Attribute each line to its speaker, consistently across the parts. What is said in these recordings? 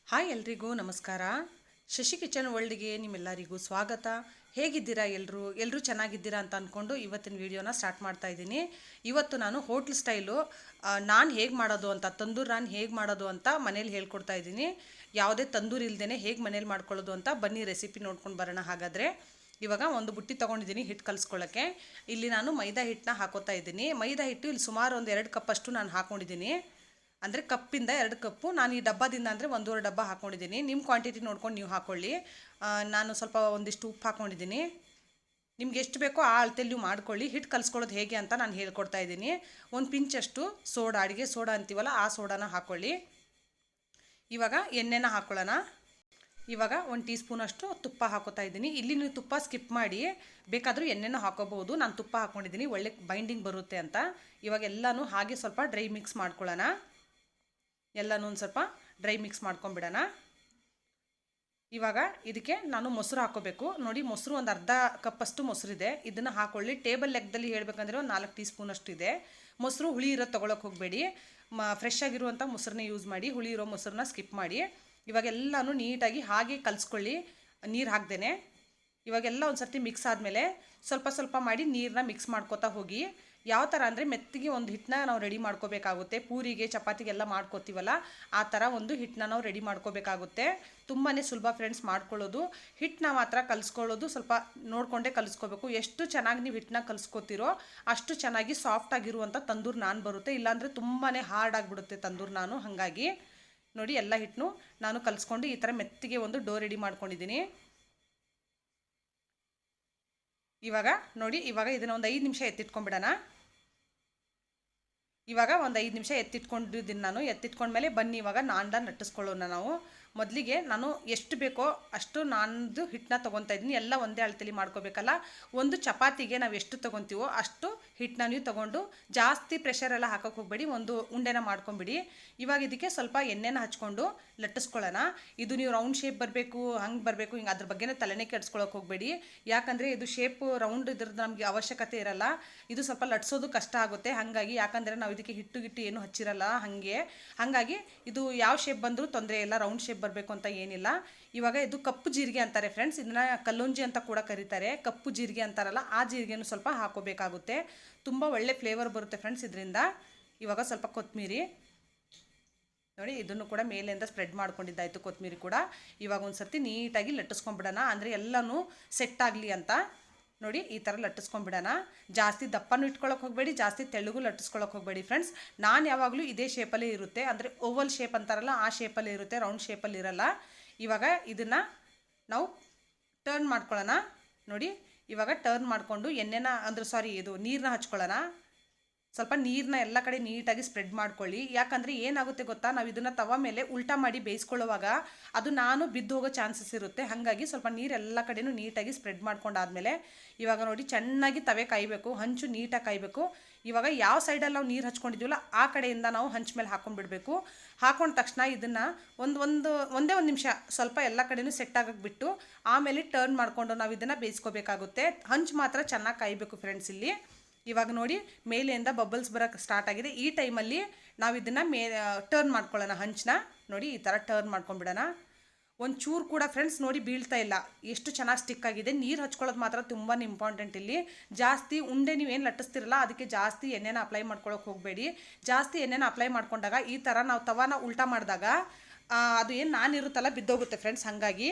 Speaker 1: Hi ಎಲ್ರಿಗೂ ನಮಸ್ಕಾರ. Shashi kitchen ವರ್ಲ್ಡ್ಗೆ ನಿಮ್ಮೆಲ್ಲರಿಗೂ ಸ್ವಾಗತ. ಹೇಗಿದ್ದೀರಾ ಎಲ್ಲರೂ ಚೆನ್ನಾಗಿದ್ದೀರಾ ಅಂತ ಅಂದ್ಕೊಂಡು ಇವತ್ತಿನ ವಿಡಿಯೋನ ಸ್ಟಾರ್ಟ್ ಮಾಡ್ತಾ ಇದ್ದೀನಿ. ಇವತ್ತು ನಾನು ಹೋಟ್ಲ್ ಸ್ಟೈಲು ನಾನು ಹೇಗೆ ಮಾಡೋದು ಅಂತ, ತಂದೂರು ನಾನು ಹೇಗೆ ಮಾಡೋದು ಅಂತ ಮನೇಲಿ ಹೇಳ್ಕೊಡ್ತಾ ಇದ್ದೀನಿ. ಯಾವುದೇ ತಂದೂರು ಇಲ್ಲದೇ ಹೇಗೆ ಮನೇಲಿ ಮಾಡ್ಕೊಳ್ಳೋದು ಅಂತ ಬನ್ನಿ ರೆಸಿಪಿ ನೋಡ್ಕೊಂಡು ಬರೋಣ. ಹಾಗಾದರೆ ಇವಾಗ ಒಂದು ಬುಟ್ಟಿ ತೊಗೊಂಡಿದ್ದೀನಿ ಹಿಟ್ಟು ಕಲಿಸ್ಕೊಳ್ಳೋಕ್ಕೆ. ಇಲ್ಲಿ ನಾನು ಮೈದಾ ಹಿಟ್ಟನ್ನ ಹಾಕೋತಾ ಇದ್ದೀನಿ. ಮೈದಾ ಹಿಟ್ಟು ಇಲ್ಲಿ ಸುಮಾರು ಒಂದು 2 ಕಪ್ಪಷ್ಟು ನಾನು ಹಾಕ್ಕೊಂಡಿದ್ದೀನಿ. ಅಂದರೆ ಕಪ್ಪಿಂದ 2 ಕಪ್ಪು, ನಾನು ಈ ಡಬ್ಬದಿಂದ ಅಂದರೆ 1.5 ಡಬ್ಬ ಹಾಕ್ಕೊಂಡಿದ್ದೀನಿ. ನಿಮ್ಮ ಕ್ವಾಂಟಿಟಿ ನೋಡ್ಕೊಂಡು ನೀವು ಹಾಕ್ಕೊಳ್ಳಿ. ನಾನು ಸ್ವಲ್ಪ ಒಂದಿಷ್ಟು ಉಪ್ಪು ಹಾಕ್ಕೊಂಡಿದ್ದೀನಿ. ನಿಮ್ಗೆ ಎಷ್ಟು ಬೇಕೋ ಆ ಅಳತೆಯಲ್ಲಿ ನೀವು ಮಾಡ್ಕೊಳ್ಳಿ. ಹಿಟ್ಟು ಕಲಿಸ್ಕೊಳ್ಳೋದು ಹೇಗೆ ಅಂತ ನಾನು ಹೇಳ್ಕೊಡ್ತಾ ಇದ್ದೀನಿ. ಒಂದು ಪಿಂಚಷ್ಟು ಸೋಡಾ, ಅಡುಗೆ ಸೋಡಾ ಅಂತೀವಲ್ಲ ಆ ಸೋಡಾನ ಹಾಕ್ಕೊಳ್ಳಿ. ಇವಾಗ ಎಣ್ಣೆನ ಹಾಕ್ಕೊಳ್ಳೋಣ. ಇವಾಗ 1 ಟೀ ಸ್ಪೂನಷ್ಟು ತುಪ್ಪ ಹಾಕೋತಾ ಇದ್ದೀನಿ. ಇಲ್ಲಿ ನೀವು ತುಪ್ಪ ಸ್ಕಿಪ್ ಮಾಡಿ ಬೇಕಾದರೂ ಎಣ್ಣೆನೂ ಹಾಕೋಬಹುದು. ನಾನು ತುಪ್ಪ ಹಾಕ್ಕೊಂಡಿದ್ದೀನಿ, ಒಳ್ಳೆ ಬೈಂಡಿಂಗ್ ಬರುತ್ತೆ ಅಂತ. ಇವಾಗ ಎಲ್ಲನೂ ಹಾಗೆ ಸ್ವಲ್ಪ ಡ್ರೈ ಮಿಕ್ಸ್ ಮಾಡ್ಕೊಳ್ಳೋಣ. ಎಲ್ಲನೂ ಒಂದು ಸ್ವಲ್ಪ ಡ್ರೈ ಮಿಕ್ಸ್ ಮಾಡ್ಕೊಂಬಿಡೋಣ. ಇವಾಗ ಇದಕ್ಕೆ ನಾನು ಮೊಸರು ಹಾಕೋಬೇಕು. ನೋಡಿ, ಮೊಸರು ಒಂದು ಅರ್ಧ ಕಪ್ಪಷ್ಟು ಮೊಸರಿದೆ, ಇದನ್ನು ಹಾಕ್ಕೊಳ್ಳಿ. ಟೇಬಲ್ ಲೆಕ್ಕದಲ್ಲಿ ಹೇಳಬೇಕಂದ್ರೆ ಒಂದು 4 ಟೀ ಸ್ಪೂನಷ್ಟು ಇದೆ. ಮೊಸರು ಹುಳಿ ಇರೋದು ತೊಗೊಳಕ್ಕೆ ಹೋಗಬೇಡಿ, ಫ್ರೆಶ್ ಆಗಿರುವಂಥ ಮೊಸರನ್ನ ಯೂಸ್ ಮಾಡಿ. ಹುಳಿ ಇರೋ ಮೊಸರನ್ನ ಸ್ಕಿಪ್ ಮಾಡಿ. ಇವಾಗ ಎಲ್ಲನೂ ನೀಟಾಗಿ ಹಾಗೆ ಕಲಿಸ್ಕೊಳ್ಳಿ, ನೀರು ಹಾಕ್ದೇನೆ. ಇವಾಗೆಲ್ಲ ಒಂದು ಸರ್ತಿ ಮಿಕ್ಸ್ ಆದಮೇಲೆ ಸ್ವಲ್ಪ ಸ್ವಲ್ಪ ಮಾಡಿ ನೀರನ್ನ ಮಿಕ್ಸ್ ಮಾಡ್ಕೋತಾ ಹೋಗಿ. ಯಾವ ಥರ ಅಂದರೆ ಮೆತ್ತಿಗೆ ಒಂದು ಹಿಟ್ಟನ್ನ ನಾವು ರೆಡಿ ಮಾಡ್ಕೋಬೇಕಾಗುತ್ತೆ. ಪೂರಿಗೆ ಚಪಾತಿಗೆಲ್ಲ ಮಾಡ್ಕೋತೀವಲ್ಲ ಆ ಥರ ಒಂದು ಹಿಟ್ಟನ್ನ ನಾವು ರೆಡಿ ಮಾಡ್ಕೋಬೇಕಾಗುತ್ತೆ. ತುಂಬಾ ಸುಲಭ ಫ್ರೆಂಡ್ಸ್ ಮಾಡ್ಕೊಳ್ಳೋದು. ಹಿಟ್ಟನ್ನ ಮಾತ್ರ ಕಲಿಸ್ಕೊಳ್ಳೋದು ಸ್ವಲ್ಪ ನೋಡಿಕೊಂಡೇ ಕಲಿಸ್ಕೋಬೇಕು. ಎಷ್ಟು ಚೆನ್ನಾಗಿ ನೀವು ಹಿಟ್ಟನ್ನ ಕಲಿಸ್ಕೋತಿರೋ ಅಷ್ಟು ಚೆನ್ನಾಗಿ ಸಾಫ್ಟ್ ಆಗಿರುವಂಥ ತಂದೂರು ನಾನ್ ಬರುತ್ತೆ. ಇಲ್ಲಾಂದರೆ ತುಂಬಾ ಹಾರ್ಡ್ ಆಗಿಬಿಡುತ್ತೆ ತಂದೂರು ನಾನು. ಹಾಗಾಗಿ ನೋಡಿ, ಎಲ್ಲ ಹಿಟ್ಟನ್ನು ನಾನು ಕಲಿಸ್ಕೊಂಡು ಈ ಥರ ಮೆತ್ತಿಗೆ ಒಂದು ಡೋ ರೆಡಿ ಮಾಡ್ಕೊಂಡಿದ್ದೀನಿ. ಇವಾಗ ನೋಡಿ, ಇವಾಗ ಇದನ್ನು ಒಂದು 5 ನಿಮಿಷ ಎತ್ತಿಟ್ಕೊಂಡ್ಬಿಡೋಣ. ಇವಾಗ ಒಂದು 5 ನಿಮಿಷ ಎತ್ತಿಟ್ಕೊಂಡಿದ್ದೀನಿ ನಾನು. ಎತ್ತಿಟ್ಕೊಂಡ್ಮೇಲೆ ಬನ್ನಿ ಇವಾಗ ನಾನ್ನ ಲಟ್ಟಿಸ್ಕೊಳ್ಳೋಣ ನಾವು. ಮೊದಲಿಗೆ ನಾನು ಎಷ್ಟು ಬೇಕೋ ಅಷ್ಟು ನಾನದು ಹಿಟ್ಟನ್ನ ತೊಗೊತಾ ಇದ್ದೀನಿ. ಎಲ್ಲ ಒಂದೇ ಅಳತೆಯಲ್ಲಿ ಮಾಡ್ಕೋಬೇಕಲ್ಲ. ಒಂದು ಚಪಾತಿಗೆ ನಾವು ಎಷ್ಟು ತೊಗೊತೀವೋ ಅಷ್ಟು ಹಿಟ್ಟನ್ನ ನೀವು ತೊಗೊಂಡು ಜಾಸ್ತಿ ಪ್ರೆಷರೆಲ್ಲ ಹಾಕೋಕ್ಕೆ ಹೋಗಬೇಡಿ, ಒಂದು ಉಂಡೆನ ಮಾಡ್ಕೊಂಬಿಡಿ. ಇವಾಗ ಇದಕ್ಕೆ ಸ್ವಲ್ಪ ಎಣ್ಣೆನ ಹಚ್ಕೊಂಡು ಲಟ್ಟಿಸ್ಕೊಳ್ಳೋಣ. ಇದು ನೀವು ರೌಂಡ್ ಶೇಪ್ ಬರಬೇಕು, ಹಂಗೆ ಬರಬೇಕು, ಹಿಂಗೆ ಅದ್ರ ಬಗ್ಗೆನೇ ತಲೆನೇ ಕೆಡಿಸ್ಕೊಳ್ಳೋಕೆ ಹೋಗಬೇಡಿ. ಯಾಕಂದರೆ ಇದು ಶೇಪು ರೌಂಡ್ ಇದ್ರದ್ದು ನಮಗೆ ಅವಶ್ಯಕತೆ ಇರಲ್ಲ. ಇದು ಸ್ವಲ್ಪ ಲಟ್ಸೋದು ಕಷ್ಟ ಆಗುತ್ತೆ. ಹಾಗಾಗಿ ಯಾಕಂದರೆ ನಾವು ಇದಕ್ಕೆ ಹಿಟ್ಟು ಏನು ಹಚ್ಚಿರಲ್ಲ, ಹಾಗಾಗಿ ಇದು ಯಾವ ಶೇಪ್ ಬಂದರೂ ತೊಂದರೆ ಇಲ್ಲ. ರೌಂಡ್ ಶೇಪ್ ಬರಬೇಕು ಅಂತ ಏನಿಲ್ಲ. ಇವಾಗ ಇದು ಕಪ್ಪು ಜೀರಿಗೆ ಅಂತಾರೆ ಫ್ರೆಂಡ್ಸ್, ಇದನ್ನ ಕಲ್ಲುಂಜಿ ಅಂತ ಕೂಡ ಕರೀತಾರೆ. ಕಪ್ಪು ಜೀರಿಗೆ ಅಂತಾರಲ್ಲ ಆ ಜೀರಿಗೆನೂ ಸ್ವಲ್ಪ ಹಾಕೋಬೇಕಾಗುತ್ತೆ. ತುಂಬ ಒಳ್ಳೆ ಫ್ಲೇವರ್ ಬರುತ್ತೆ ಫ್ರೆಂಡ್ಸ್ ಇದರಿಂದ. ಇವಾಗ ಸ್ವಲ್ಪ ಕೊತ್ತಂಬರಿ ನೋಡಿ, ಇದನ್ನು ಕೂಡ ಮೇಲಿಂದ ಸ್ಪ್ರೆಡ್ ಮಾಡ್ಕೊಂಡಿದ್ದಾಯಿತು ಕೊತ್ತಂಬರಿ ಕೂಡ. ಇವಾಗ ಒಂದು ಸರ್ತಿ ನೀಟಾಗಿ ಲಟ್ಟಿಸ್ಕೊಂಡ್ಬಿಡೋಣ, ಅಂದರೆ ಎಲ್ಲನೂ ಸೆಟ್ ಆಗಲಿ ಅಂತ. ನೋಡಿ, ಈ ಥರ ಲಟ್ಟಿಸ್ಕೊಂಡ್ಬಿಡೋಣ. ಜಾಸ್ತಿ ದಪ್ಪನೂ ಇಟ್ಕೊಳ್ಳೋಕೆ ಹೋಗಬೇಡಿ, ಜಾಸ್ತಿ ತೆಳ್ಳಗೂ ಲಟ್ಟಿಸ್ಕೊಳ್ಳೋಕೆ ಹೋಗಬೇಡಿ ಫ್ರೆಂಡ್ಸ್. ನಾನು ಯಾವಾಗಲೂ ಇದೇ ಶೇಪಲ್ಲೇ ಇರುತ್ತೆ, ಅಂದರೆ ಓವಲ್ ಶೇಪ್ ಅಂತಾರಲ್ಲ ಆ ಶೇಪಲ್ಲೇ ಇರುತ್ತೆ, ರೌಂಡ್ ಶೇಪಲ್ಲಿ ಇರಲ್ಲ. ಇವಾಗ ಇದನ್ನು ನಾವು ಟರ್ನ್ ಮಾಡ್ಕೊಳ್ಳೋಣ. ನೋಡಿ, ಇವಾಗ ಟರ್ನ್ ಮಾಡಿಕೊಂಡು ಎಣ್ಣೆನ ಇದು ನೀರನ್ನ ಹಚ್ಕೊಳ್ಳೋಣ. ಸ್ವಲ್ಪ ನೀರನ್ನ ಎಲ್ಲ ಕಡೆ ನೀಟಾಗಿ ಸ್ಪ್ರೆಡ್ ಮಾಡ್ಕೊಳ್ಳಿ. ಯಾಕಂದರೆ ಏನಾಗುತ್ತೆ ಗೊತ್ತಾ, ನಾವು ಇದನ್ನು ತವ ಮೇಲೆ ಉಲ್ಟಾ ಮಾಡಿ ಬೇಯಿಸ್ಕೊಳ್ಳುವಾಗ ಅದು ಬಿದ್ದು ಹೋಗೋ ಚಾನ್ಸಸ್ ಇರುತ್ತೆ. ಹಾಗಾಗಿ ಸ್ವಲ್ಪ ನೀರು ಎಲ್ಲ ಕಡೆನೂ ನೀಟಾಗಿ ಸ್ಪ್ರೆಡ್ ಮಾಡ್ಕೊಂಡಾದ್ಮೇಲೆ ಇವಾಗ ನೋಡಿ, ಚೆನ್ನಾಗಿ ತವೆ ಕಾಯಬೇಕು, ಹಂಚು ನೀಟಾಗಿ ಕಾಯಬೇಕು. ಇವಾಗ ಯಾವ ಸೈಡಲ್ಲಿ ನಾವು ನೀರು ಹಚ್ಕೊಂಡಿದ್ದೀವಲ್ಲ ಆ ಕಡೆಯಿಂದ ನಾವು ಹಂಚು ಮೇಲೆ ಹಾಕೊಂಡ್ಬಿಡ್ಬೇಕು. ಹಾಕೊಂಡ ತಕ್ಷಣ ಇದನ್ನು ಒಂದೇ ಒಂದು ನಿಮಿಷ ಸ್ವಲ್ಪ ಎಲ್ಲ ಕಡೆನೂ ಸೆಟ್ ಆಗಕ್ಕೆ ಬಿಟ್ಟು ಆಮೇಲೆ ಟರ್ನ್ ಮಾಡಿಕೊಂಡು ನಾವು ಇದನ್ನು ಬೇಯಿಸ್ಕೋಬೇಕಾಗುತ್ತೆ. ಹಂಚು ಮಾತ್ರ ಚೆನ್ನಾಗಿ ಕಾಯಬೇಕು ಫ್ರೆಂಡ್ಸ್ ಇಲ್ಲಿ. ಇವಾಗ ನೋಡಿ, ಮೇಲೆಯಿಂದ ಬಬಲ್ಸ್ ಬರೋಕ್ಕೆ ಸ್ಟಾರ್ಟ್ ಆಗಿದೆ. ಈ ಟೈಮಲ್ಲಿ ನಾವು ಇದನ್ನು ಟರ್ನ್ ಮಾಡ್ಕೊಳ್ಳೋಣ ಹಂಚನ್ನ. ನೋಡಿ, ಈ ಥರ ಟರ್ನ್ ಮಾಡ್ಕೊಂಡ್ಬಿಡೋಣ. ಒಂದು ಚೂರು ಕೂಡ ಫ್ರೆಂಡ್ಸ್ ನೋಡಿ ಬೀಳ್ತಾ ಇಲ್ಲ, ಎಷ್ಟು ಚೆನ್ನಾಗಿ ಸ್ಟಿಕ್ ಆಗಿದೆ. ನೀರು ಹಚ್ಕೊಳ್ಳೋದು ಮಾತ್ರ ತುಂಬಾ ಇಂಪಾರ್ಟೆಂಟ್ ಇಲ್ಲಿ. ಜಾಸ್ತಿ ಉಂಡೆ ನೀವೇನು ಲಟ್ಟಿಸ್ತಿರಲ್ಲ ಅದಕ್ಕೆ ಜಾಸ್ತಿ ಎಣ್ಣೆನ ಅಪ್ಲೈ ಮಾಡ್ಕೊಳ್ಳೋಕೆ ಹೋಗಬೇಡಿ. ಜಾಸ್ತಿ ಎಣ್ಣೆನ ಅಪ್ಲೈ ಮಾಡ್ಕೊಂಡಾಗ ಈ ಥರ ನಾವು ತವಾನ ಉಲ್ಟಾ ಮಾಡಿದಾಗ ಅದು ಏನು ನಾನಿರುತ್ತಲ್ಲ ಬಿದ್ದೋಗುತ್ತೆ ಫ್ರೆಂಡ್ಸ್. ಹಾಗಾಗಿ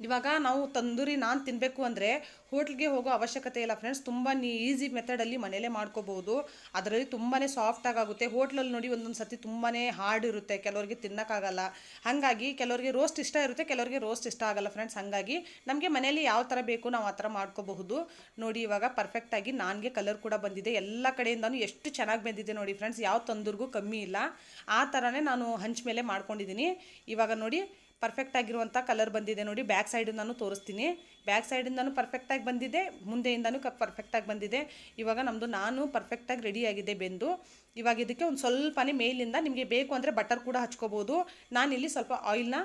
Speaker 1: ಇವಾಗ ನಾವು ತಂದೂರಿ ನಾನ್ ತಿನ್ನಬೇಕು ಅಂದರೆ ಹೋಟ್ಲಿಗೆ ಹೋಗೋ ಅವಶ್ಯಕತೆ ಇಲ್ಲ ಫ್ರೆಂಡ್ಸ್. ತುಂಬ ಈಸಿ ಮೆಥಡಲ್ಲಿ ಮನೇಲೇ ಮಾಡ್ಕೋಬೋದು. ಅದರಲ್ಲಿ ತುಂಬಾ ಸಾಫ್ಟಾಗುತ್ತೆ. ಹೋಟ್ಲಲ್ಲಿ ನೋಡಿ ಒಂದೊಂದು ಸರ್ತಿ ತುಂಬಾ ಹಾರ್ಡ್ ಇರುತ್ತೆ, ಕೆಲವರಿಗೆ ತಿನ್ನೋಕ್ಕಾಗಲ್ಲ. ಹಾಗಾಗಿ ಕೆಲವರಿಗೆ ರೋಸ್ಟ್ ಇಷ್ಟ ಇರುತ್ತೆ, ಕೆಲವರಿಗೆ ರೋಸ್ಟ್ ಇಷ್ಟ ಆಗಲ್ಲ ಫ್ರೆಂಡ್ಸ್. ಹಾಗಾಗಿ ನಮಗೆ ಮನೇಲಿ ಯಾವ ಥರ ಬೇಕು ನಾವು ಆ ಥರ ಮಾಡ್ಕೋಬಹುದು. ನೋಡಿ, ಇವಾಗ ಪರ್ಫೆಕ್ಟಾಗಿ ನಾನ್ಗೆ ಕಲರ್ ಕೂಡ ಬಂದಿದೆ. ಎಲ್ಲ ಕಡೆಯಿಂದನೂ ಎಷ್ಟು ಚೆನ್ನಾಗಿ ಬಂದಿದೆ ನೋಡಿ ಫ್ರೆಂಡ್ಸ್, ಯಾವ ತಂದೂರಿಗೂ ಕಮ್ಮಿ ಇಲ್ಲ. ಆ ಥರನೇ ನಾನು ಹಂಚ್ ಮೇಲೆ ಮಾಡ್ಕೊಂಡಿದ್ದೀನಿ. ಇವಾಗ ನೋಡಿ, ಪರ್ಫೆಕ್ಟ್ ಆಗಿರುವಂಥ ಕಲರ್ ಬಂದಿದೆ ನೋಡಿ. ಬ್ಯಾಕ್ ಸೈಡಿಂದನೂ ತೋರಿಸ್ತೀನಿ. ಬ್ಯಾಕ್ ಸೈಡಿಂದನೂ ಪರ್ಫೆಕ್ಟಾಗಿ ಬಂದಿದೆ, ಮುಂದೆಯಿಂದನೂ ಪರ್ಫೆಕ್ಟಾಗಿ ಬಂದಿದೆ. ಇವಾಗ ನಮ್ಮದು ನಾನು ಪರ್ಫೆಕ್ಟಾಗಿ ರೆಡಿಯಾಗಿದೆ ಬೆಂದು. ಇವಾಗ ಇದಕ್ಕೆ ಒಂದು ಸ್ವಲ್ಪನೇ ಮೇಲಿಂದ ನಿಮಗೆ ಬೇಕು ಅಂದರೆ ಬಟರ್ ಕೂಡ ಹಚ್ಕೋಬೋದು. ನಾನಿಲ್ಲಿ ಸ್ವಲ್ಪ ಆಯಿಲ್ನ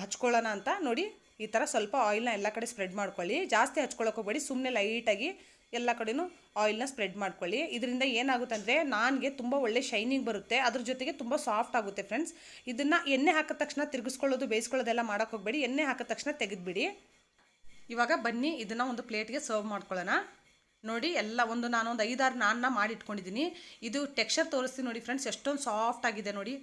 Speaker 1: ಹಚ್ಕೊಳ್ಳೋಣ ಅಂತ ನೋಡಿ, ಈ ಥರ ಸ್ವಲ್ಪ ಆಯಿಲ್ನ ಎಲ್ಲ ಕಡೆ ಸ್ಪ್ರೆಡ್ ಮಾಡ್ಕೊಳ್ಳಿ. ಜಾಸ್ತಿ ಹಚ್ಕೊಳ್ಳೋಕೆ ಹೋಗಬೇಡಿ, ಸುಮ್ಮನೆ ಲೈಟಾಗಿ ಎಲ್ಲ ಕಡೆನೂ ಆಯಿಲ್ನ ಸ್ಪ್ರೆಡ್ ಮಾಡ್ಕೊಳ್ಳಿ. ಇದರಿಂದ ಏನಾಗುತ್ತೆ ಅಂದರೆ ನಾನ್ಗೆ ತುಂಬ ಒಳ್ಳೆ ಶೈನಿಂಗ್ ಬರುತ್ತೆ, ಅದ್ರ ಜೊತೆಗೆ ತುಂಬ ಸಾಫ್ಟ್ ಆಗುತ್ತೆ ಫ್ರೆಂಡ್ಸ್. ಇದನ್ನು ಎಣ್ಣೆ ಹಾಕಿದ ತಕ್ಷಣ ತಿರುಗಿಸ್ಕೊಳ್ಳೋದು ಬೇಯಿಸ್ಕೊಳ್ಳೋದೆಲ್ಲ ಮಾಡೋಕ್ಕೆ ಹೋಗಬೇಡಿ, ಎಣ್ಣೆ ಹಾಕಿದ ತಕ್ಷಣ ತೆಗೆದುಬಿಡಿ. ಇವಾಗ ಬನ್ನಿ ಇದನ್ನು ಒಂದು ಪ್ಲೇಟ್ಗೆ ಸರ್ವ್ ಮಾಡ್ಕೊಳ್ಳೋಣ. ನೋಡಿ ನಾನೊಂದು 5-6 ನಾನ್ನ ಮಾಡಿ ಇಟ್ಕೊಂಡಿದ್ದೀನಿ. ಇದು ಟೆಕ್ಸ್ಚರ್ ತೋರಿಸ್ತೀನಿ ನೋಡಿ ಫ್ರೆಂಡ್ಸ್, ಎಷ್ಟೊಂದು ಸಾಫ್ಟ್ ಆಗಿದೆ ನೋಡಿ,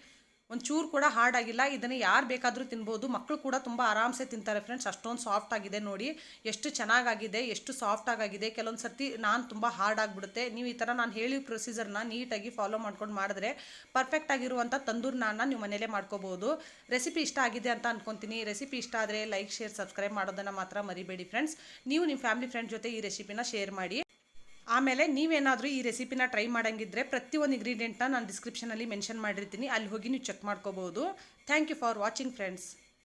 Speaker 1: ಒಂಚೂರು ಕೂಡ ಹಾರ್ಡ್ ಆಗಿಲ್ಲ. ಇದನ್ನು ಯಾರು ಬೇಕಾದರೂ ತಿನ್ಬೋದು, ಮಕ್ಕಳು ಕೂಡ ತುಂಬ ಆರಾಮ್ಸೆ ತಿಂತಾರೆ ಫ್ರೆಂಡ್ಸ್, ಅಷ್ಟೊಂದು ಸಾಫ್ಟ್ ಆಗಿದೆ ನೋಡಿ, ಎಷ್ಟು ಚೆನ್ನಾಗಾಗಿದೆ, ಎಷ್ಟು ಸಾಫ್ಟ್ ಆಗಿದೆ. ಕೆಲವೊಂದು ಸರ್ತಿ ನಾನು ತುಂಬ ಹಾರ್ಡ್ ಆಗಿಬಿಡುತ್ತೆ. ನೀವು ಈ ಥರ ನಾನು ಹೇಳಿ ಪ್ರೊಸೀಜರ್ನ ನೀಟಾಗಿ ಫಾಲೋ ಮಾಡ್ಕೊಂಡು ಮಾಡಿದ್ರೆ ಪರ್ಫೆಕ್ಟ್ ಆಗಿರುವಂಥ ತಂದೂರಿ ನಾನ್ನ ನೀವು ಮನೇಲೇ ಮಾಡ್ಕೋಬೋದು. ರೆಸಿಪಿ ಇಷ್ಟ ಆಗಿದೆ ಅಂತ ಅನ್ಕೊತೀನಿ. ರೆಸಿಪಿ ಇಷ್ಟ ಆದರೆ ಲೈಕ್, ಶೇರ್, ಸಬ್ಸ್ಕ್ರೈಬ್ ಮಾಡೋದನ್ನು ಮಾತ್ರ ಮರಿಬೇಡಿ ಫ್ರೆಂಡ್ಸ್. ನೀವು ನಿಮ್ಮ ಫ್ಯಾಮಿಲಿ ಫ್ರೆಂಡ್ ಜೊತೆ ಈ ರೆಸಿಪಿನ ಶೇರ್ ಮಾಡಿ. ಆಮೇಲೆ ನೀವೇನಾದರೂ ಈ ರೆಸಿಪಿನ ಟ್ರೈ ಮಾಡೋಂಗಿದ್ರೆ ಪ್ರತಿಯೊಂದು ಇಂಗ್ರೀಡಿಯೆಂಟ್ನ ನಾನು ಡಿಸ್ಕ್ರಿಪ್ಷನಲ್ಲಿ ಮೆನ್ಷನ್ ಮಾಡಿರ್ತೀನಿ, ಅಲ್ಲಿ ಹೋಗಿ ನೀವು ಚೆಕ್ ಮಾಡ್ಕೋಬೋದು. Thank you for watching friends.